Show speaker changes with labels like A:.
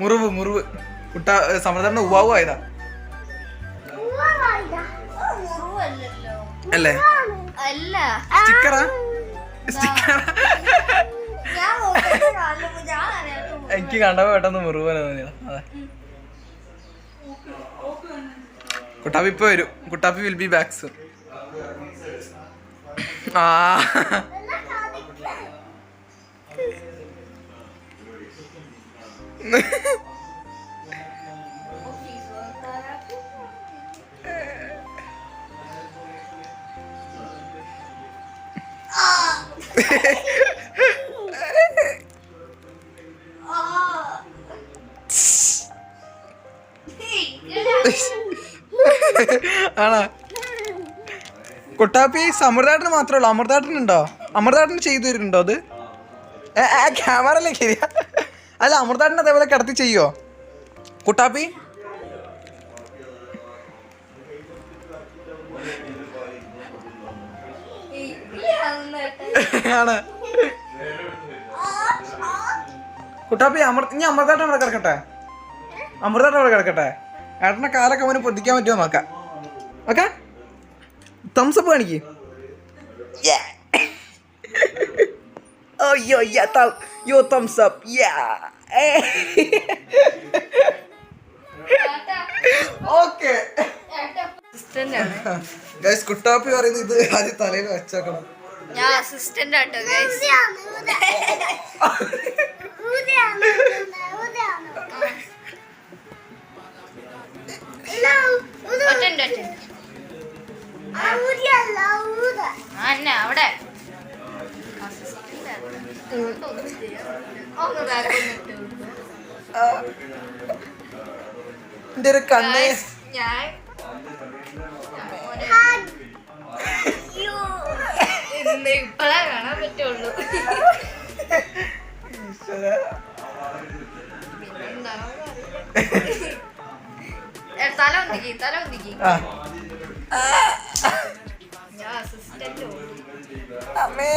A: മുറിവ് മുറിവ് കുട്ടാ സമ്മർദ്ദ ഉവാവു ആയതാ അല്ലേ? സ്റ്റിക്കറാ? സ്റ്റിക്കറാ? എനിക്ക് കണ്ടപ്പോ പെട്ടെന്ന് മുറിവനെ തോന്നിയതാ. അതെ, കുട്ടാപ്പി ഇപ്പൊ വരും. കുട്ടാപ്പി വിൽ ബി ബാക്ക് സൂൺ. ആ ആണോ? കുട്ടാപ്പി അമൃതാട്ടന് മാത്രമേ ഉള്ളൂ. അമൃതാട്ടനുണ്ടോ? അമൃതാട്ടന് ചെയ്തു തരുന്നുണ്ടോ അത്? ക്യാമറ അല്ലേ ശരിയാ? അല്ല, അമൃതാട്ടൻ അതേപോലെ കിടത്തി ചെയ്യോ കുട്ടാപ്പി? ആണ് കുട്ടാപ്പി. ഇനി അമൃതാട്ടൻ അവിടെ കിടക്കട്ടെ. അമൃതാട്ടൻ അവിടെ കിടക്കട്ടെ. ഏട്ടനെ കാലൊക്കെ അവന് പൊതിക്കാൻ പറ്റുമോ നോക്കാം. ഓക്കെ, തംസപ്പ് കാണിക്ക്. യോ തംസപ്പ്. ഓക്കെ ഗൈസ്, കുട്ടാപ്പി പറയുന്നത് ഇത് ആദ്യം തലയിൽ വെച്ചേക്കണം.
B: ഞാൻ അസിസ്റ്റന്റ് ആട്ടോ ഗൈസ്. അവിടെ
A: എന്റെ ഒരു കണ്ണ്
B: ഞാൻ ഇപ്പഴേ കാണാൻ പറ്റുള്ളൂ. തല ഒന്നിക്കി, തല ഒന്നിക്കി. ഞാൻ അസിസ്റ്റന്റ്.
A: അമ്മേ